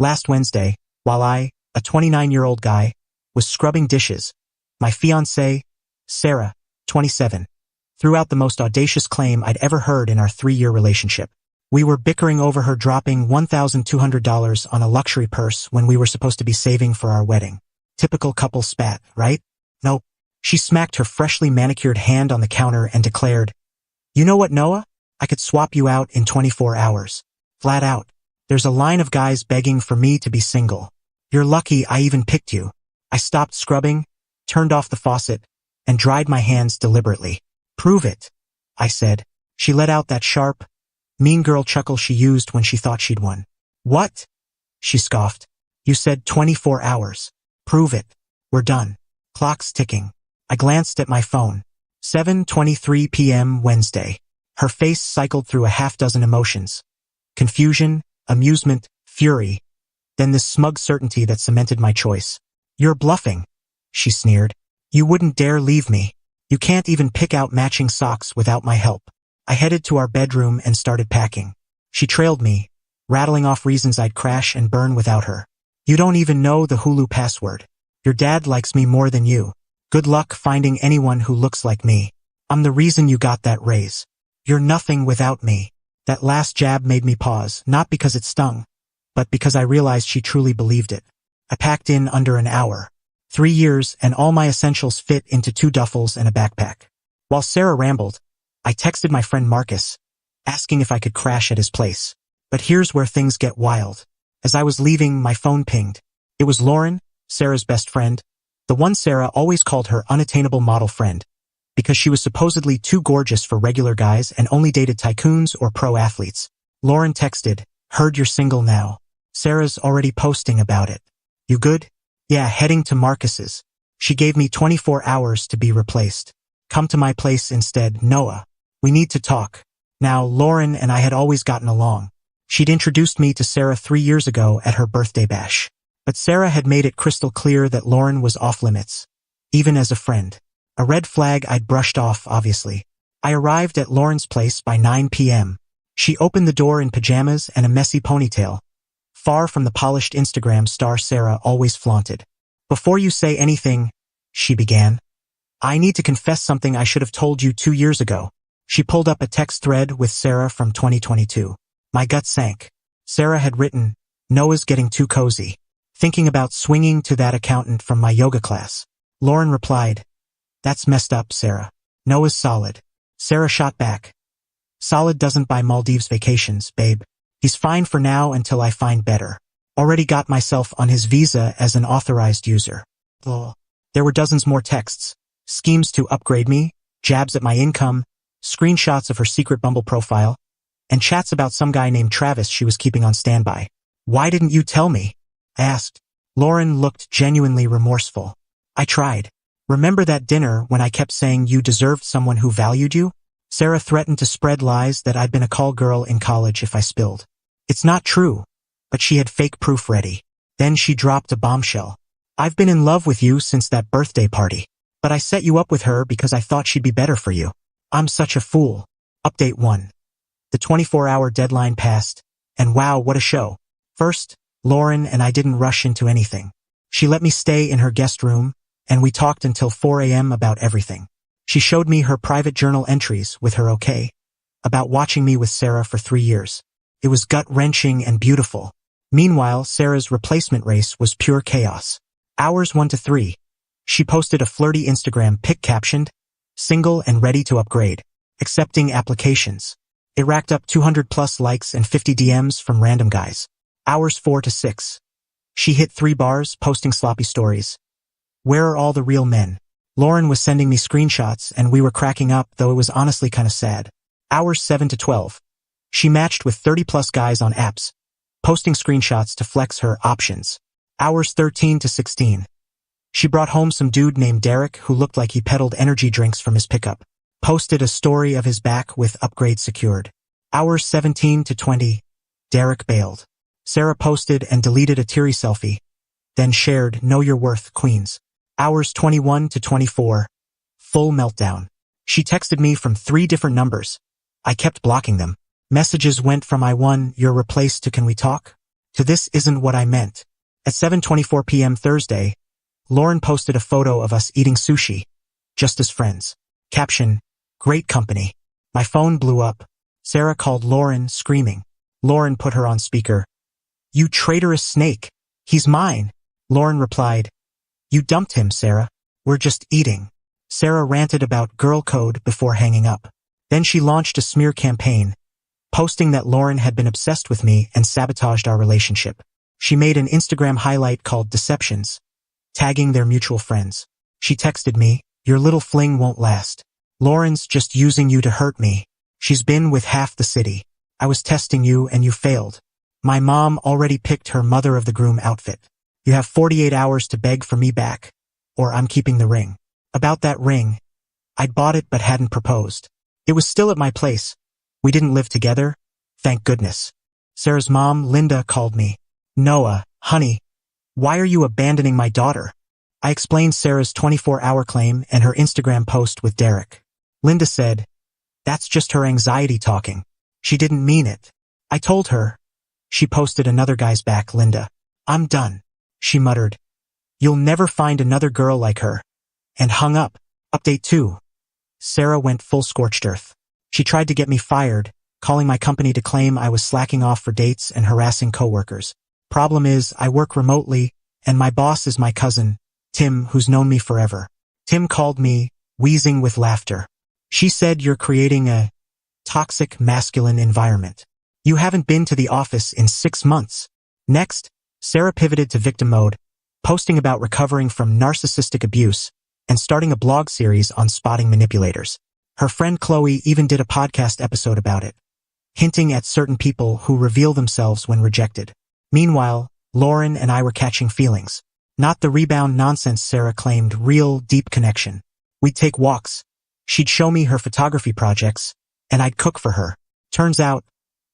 Last Wednesday, while I, a 29-year-old guy, was scrubbing dishes, my fiancée, Sarah, 27, threw out the most audacious claim I'd ever heard in our 3-year relationship. We were bickering over her dropping $1,200 on a luxury purse when we were supposed to be saving for our wedding. Typical couple spat, right? Nope. She smacked her freshly manicured hand on the counter and declared, "You know what, Noah? I could swap you out in 24 hours. Flat out. There's a line of guys begging for me to be single. You're lucky I even picked you." I stopped scrubbing, turned off the faucet, and dried my hands deliberately. "Prove it," I said. She let out that sharp, mean girl chuckle she used when she thought she'd won. "What?" she scoffed. "You said 24 hours. Prove it. We're done." Clock's ticking. I glanced at my phone. 7:23 p.m. Wednesday. Her face cycled through a half-dozen emotions. Confusion, amusement, fury, then this smug certainty that cemented my choice. "You're bluffing," she sneered. "You wouldn't dare leave me. You can't even pick out matching socks without my help." I headed to our bedroom and started packing. She trailed me, rattling off reasons I'd crash and burn without her. "You don't even know the Hulu password. Your dad likes me more than you. Good luck finding anyone who looks like me. I'm the reason you got that raise. You're nothing without me." That last jab made me pause, not because it stung, but because I realized she truly believed it. I packed in under an hour. 3 years and all my essentials fit into 2 duffels and a backpack. While Sarah rambled, I texted my friend Marcus, asking if I could crash at his place. But here's where things get wild. As I was leaving, my phone pinged. It was Lauren, Sarah's best friend, the one Sarah always called her unattainable model friend, because she was supposedly too gorgeous for regular guys and only dated tycoons or pro athletes. Lauren texted, "Heard you're single now. Sarah's already posting about it. You good?" "Yeah, heading to Marcus's. She gave me 24 hours to be replaced. Come to my place instead, Noah. We need to talk." Now, Lauren and I had always gotten along. She'd introduced me to Sarah 3 years ago at her birthday bash. But Sarah had made it crystal clear that Lauren was off limits, even as a friend. A red flag I'd brushed off, obviously. I arrived at Lauren's place by 9 p.m. She opened the door in pajamas and a messy ponytail, far from the polished Instagram star Sarah always flaunted. "Before you say anything," she began, "I need to confess something I should have told you 2 years ago." She pulled up a text thread with Sarah from 2022. My gut sank. Sarah had written, "Noah's getting too cozy. Thinking about swinging to that accountant from my yoga class." Lauren replied, "That's messed up, Sarah. Noah's solid." Sarah shot back, "Solid doesn't buy Maldives vacations, babe. He's fine for now until I find better. Already got myself on his visa as an authorized user." Lol. There were dozens more texts, schemes to upgrade me, jabs at my income, screenshots of her secret Bumble profile, and chats about some guy named Travis she was keeping on standby. "Why didn't you tell me?" I asked. Lauren looked genuinely remorseful. "I tried. Remember that dinner when I kept saying you deserved someone who valued you?" Sarah threatened to spread lies that I'd been a call girl in college if I spilled. It's not true, but she had fake proof ready. Then she dropped a bombshell. "I've been in love with you since that birthday party, but I set you up with her because I thought she'd be better for you. I'm such a fool." Update 1. The 24-hour deadline passed, and wow, what a show. First, Lauren and I didn't rush into anything. She let me stay in her guest room, and we talked until 4 a.m. about everything. She showed me her private journal entries with her okay, about watching me with Sarah for 3 years. It was gut-wrenching and beautiful. Meanwhile, Sarah's replacement race was pure chaos. Hours 1 to 3. She posted a flirty Instagram pic captioned, "Single and ready to upgrade. Accepting applications." It racked up 200+ likes and 50 DMs from random guys. Hours 4 to 6. She hit 3 bars, posting sloppy stories. "Where are all the real men?" Lauren was sending me screenshots and we were cracking up, though it was honestly kind of sad. Hours 7 to 12. She matched with 30+ guys on apps, posting screenshots to flex her options. Hours 13 to 16. She brought home some dude named Derek who looked like he peddled energy drinks from his pickup. Posted a story of his back with upgrade secured. Hours 17 to 20. Derek bailed. Sarah posted and deleted a teary selfie, then shared "Know Your Worth, Queens." Hours 21 to 24. Full meltdown. She texted me from 3 different numbers. I kept blocking them. Messages went from "I won, you're replaced" to "Can we talk?" to "This isn't what I meant." At 7:24 p.m. Thursday, Lauren posted a photo of us eating sushi, just as friends. Caption, "Great company." My phone blew up. Sarah called Lauren, screaming. Lauren put her on speaker. "You traitorous snake. He's mine." Lauren replied, "You dumped him, Sarah. We're just eating." Sarah ranted about girl code before hanging up. Then she launched a smear campaign, posting that Lauren had been obsessed with me and sabotaged our relationship. She made an Instagram highlight called Deceptions, tagging their mutual friends. She texted me, "Your little fling won't last. Lauren's just using you to hurt me. She's been with half the city. I was testing you and you failed. My mom already picked her mother of the groom outfit. You have 48 hours to beg for me back, or I'm keeping the ring." About that ring, I'd bought it but hadn't proposed. It was still at my place. We didn't live together, thank goodness. Sarah's mom, Linda, called me. "Noah, honey, why are you abandoning my daughter?" I explained Sarah's 24-hour claim and her Instagram post with Derek. Linda said, "That's just her anxiety talking. She didn't mean it." I told her. She posted another guy's back, Linda. "I'm done." She muttered, "You'll never find another girl like her," and hung up. Update 2. Sarah went full scorched earth. She tried to get me fired, calling my company to claim I was slacking off for dates and harassing coworkers. Problem is, I work remotely, and my boss is my cousin, Tim, who's known me forever. Tim called me, wheezing with laughter. She said, "You're creating a toxic masculine environment. You haven't been to the office in 6 months." Next, Sarah pivoted to victim mode, posting about recovering from narcissistic abuse and starting a blog series on spotting manipulators. Her friend Chloe even did a podcast episode about it, hinting at certain people who reveal themselves when rejected. Meanwhile, Lauren and I were catching feelings. Not the rebound nonsense Sarah claimed, real, deep connection. We'd take walks. She'd show me her photography projects, and I'd cook for her. Turns out,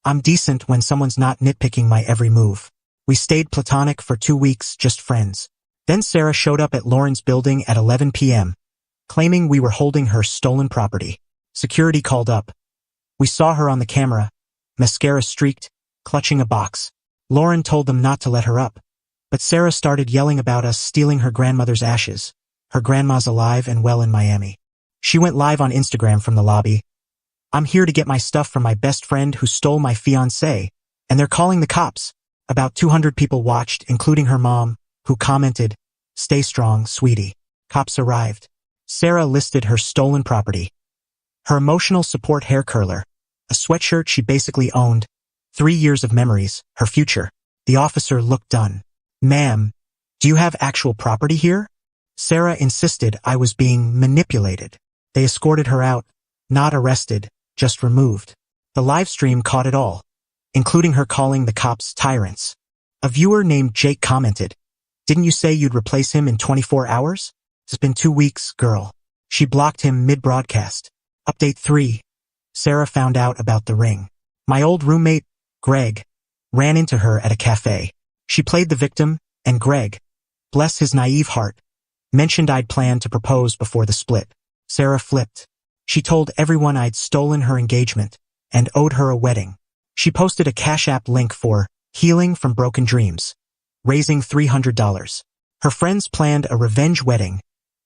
I'm decent when someone's not nitpicking my every move. We stayed platonic for 2 weeks, just friends. Then Sarah showed up at Lauren's building at 11 p.m., claiming we were holding her stolen property. Security called up. We saw her on the camera, mascara streaked, clutching a box. Lauren told them not to let her up, but Sarah started yelling about us stealing her grandmother's ashes. Her grandma's alive and well in Miami. She went live on Instagram from the lobby. "I'm here to get my stuff from my best friend who stole my fiancé, and they're calling the cops." About 200 people watched, including her mom, who commented, "Stay strong, sweetie." Cops arrived. Sarah listed her stolen property. Her emotional support hair curler, a sweatshirt she basically owned, 3 years of memories, her future. The officer looked done. "Ma'am, do you have actual property here?" Sarah insisted I was being manipulated. They escorted her out, not arrested, just removed. The live stream caught it all, including her calling the cops tyrants. A viewer named Jake commented, "Didn't you say you'd replace him in 24 hours? It's been 2 weeks, girl." She blocked him mid-broadcast. Update 3. Sarah found out about the ring. My old roommate, Greg, ran into her at a cafe. She played the victim, and Greg, bless his naive heart, mentioned I'd planned to propose before the split. Sarah flipped. She told everyone I'd stolen her engagement and owed her a wedding. She posted a Cash App link for Healing from Broken Dreams, raising $300. Her friends planned a revenge wedding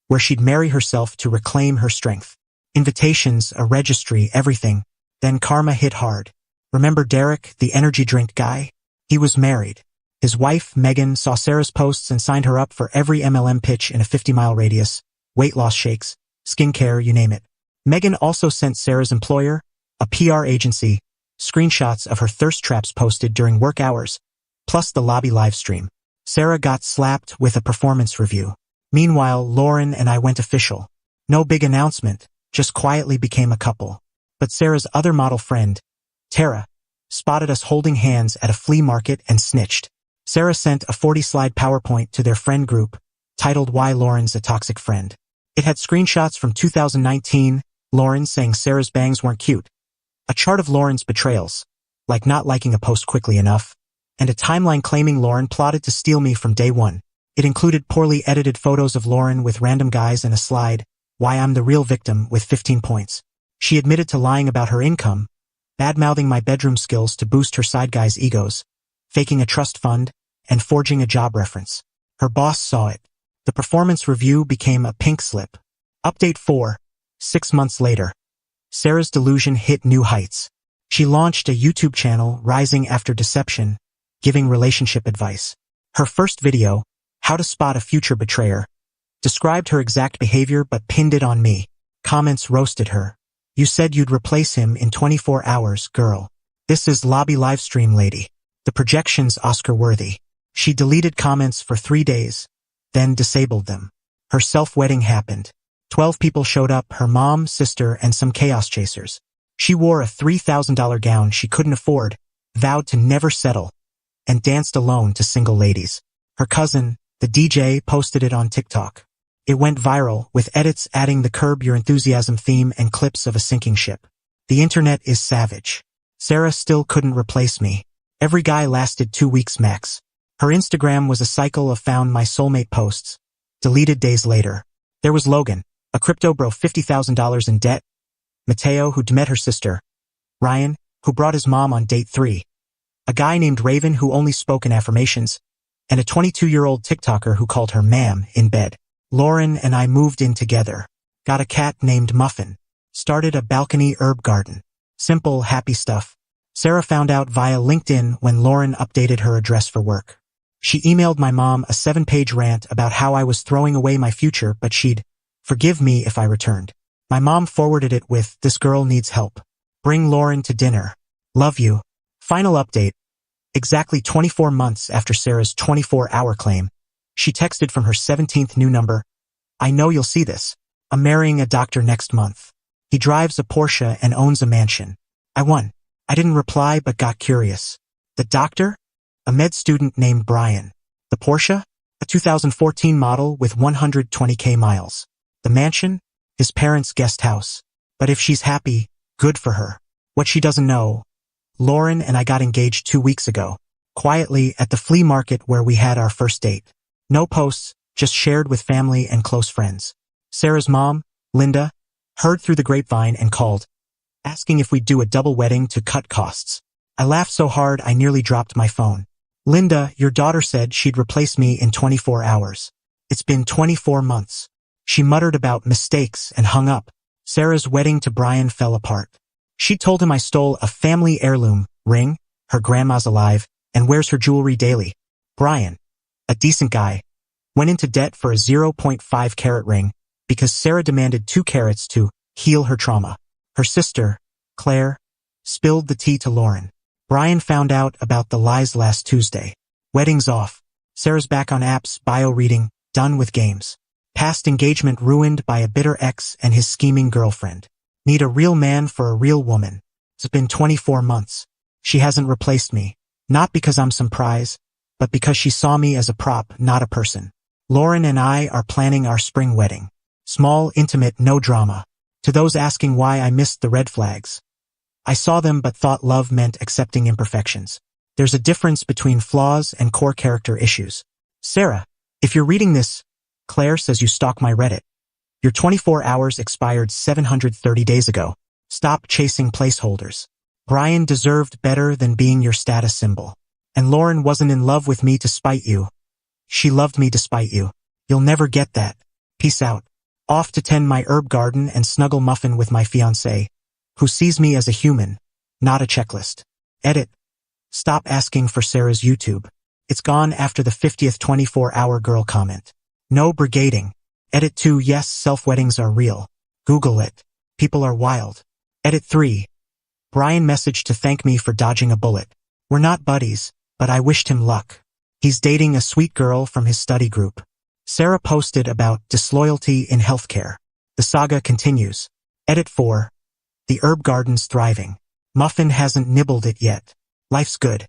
where she'd marry herself to reclaim her strength. Invitations, a registry, everything. Then karma hit hard. Remember Derek, the energy drink guy? He was married. His wife, Megan, saw Sarah's posts and signed her up for every MLM pitch in a 50-mile radius, weight loss shakes, skincare, you name it. Megan also sent Sarah's employer, a PR agency, screenshots of her thirst traps posted during work hours, plus the lobby live stream. Sarah got slapped with a performance review. Meanwhile, Lauren and I went official. No big announcement, just quietly became a couple. But Sarah's other model friend, Tara, spotted us holding hands at a flea market and snitched. Sarah sent a 40-slide PowerPoint to their friend group, titled "Why Lauren's a Toxic Friend." It had screenshots from 2019, Lauren saying Sarah's bangs weren't cute, a chart of Lauren's betrayals, like not liking a post quickly enough, and a timeline claiming Lauren plotted to steal me from day one. It included poorly edited photos of Lauren with random guys and a slide, "Why I'm the real victim," with 15 points. She admitted to lying about her income, bad-mouthing my bedroom skills to boost her side guys' egos, faking a trust fund, and forging a job reference. Her boss saw it. The performance review became a pink slip. Update 4. 6 months later. Sarah's delusion hit new heights. She launched a YouTube channel, Rising After Deception, giving relationship advice. Her first video, How to Spot a Future Betrayer, described her exact behavior but pinned it on me. Comments roasted her. You said you'd replace him in 24 hours, girl. This is lobby livestream lady. The projection's Oscar-worthy. She deleted comments for 3 days, then disabled them. Her self-wedding happened. 12 people showed up, her mom, sister, and some chaos chasers. She wore a $3,000 gown she couldn't afford, vowed to never settle, and danced alone to single ladies. Her cousin, the DJ, posted it on TikTok. It went viral, with edits adding the Curb Your Enthusiasm theme and clips of a sinking ship. The internet is savage. Sarah still couldn't replace me. Every guy lasted 2 weeks max. Her Instagram was a cycle of found my soulmate posts, deleted days later. There was Logan, a crypto bro $50,000 in debt, Mateo, who met her sister, Ryan, who brought his mom on date 3, a guy named Raven who only spoke in affirmations, and a 22-year-old TikToker who called her ma'am in bed. Lauren and I moved in together, got a cat named Muffin, started a balcony herb garden. Simple, happy stuff. Sarah found out via LinkedIn when Lauren updated her address for work. She emailed my mom a 7-page rant about how I was throwing away my future, but she'd forgive me if I returned. My mom forwarded it with, this girl needs help. Bring Lauren to dinner. Love you. Final update. Exactly 24 months after Sarah's 24-hour claim, she texted from her 17th new number, I know you'll see this. I'm marrying a doctor next month. He drives a Porsche and owns a mansion. I won. I didn't reply but got curious. The doctor? A med student named Brian. The Porsche? A 2014 model with 120k miles. The mansion? His parents' guest house. But if she's happy, good for her. What she doesn't know, Lauren and I got engaged 2 weeks ago, quietly at the flea market where we had our first date. No posts, just shared with family and close friends. Sarah's mom, Linda, heard through the grapevine and called, asking if we'd do a double wedding to cut costs. I laughed so hard I nearly dropped my phone. Linda, your daughter said she'd replace me in 24 hours. It's been 24 months. She muttered about mistakes and hung up. Sarah's wedding to Brian fell apart. She told him I stole a family heirloom ring, her grandma's alive, and wears her jewelry daily. Brian, a decent guy, went into debt for a 0.5 carat ring because Sarah demanded 2 carats to heal her trauma. Her sister, Claire, spilled the tea to Lauren. Brian found out about the lies last Tuesday. Weddings off. Sarah's back on apps, bio reading, done with games. Past engagement ruined by a bitter ex and his scheming girlfriend. Need a real man for a real woman. It's been 24 months. She hasn't replaced me. Not because I'm some prize, but because she saw me as a prop, not a person. Lauren and I are planning our spring wedding. Small, intimate, no drama. To those asking why I missed the red flags, I saw them but thought love meant accepting imperfections. There's a difference between flaws and core character issues. Sarah, if you're reading this, Claire says you stalk my Reddit. Your 24 hours expired 730 days ago. Stop chasing placeholders. Brian deserved better than being your status symbol. And Lauren wasn't in love with me to spite you. She loved me despite you. You'll never get that. Peace out. Off to tend my herb garden and snuggle Muffin with my fiancé, who sees me as a human, not a checklist. Edit. Stop asking for Sarah's YouTube. It's gone after the 50th 24-hour girl comment. No brigading. Edit 2. Yes, self-weddings are real. Google it. People are wild. Edit 3. Brian messaged to thank me for dodging a bullet. We're not buddies, but I wished him luck. He's dating a sweet girl from his study group. Sarah posted about disloyalty in healthcare. The saga continues. Edit 4. The herb garden's thriving. Muffin hasn't nibbled it yet. Life's good.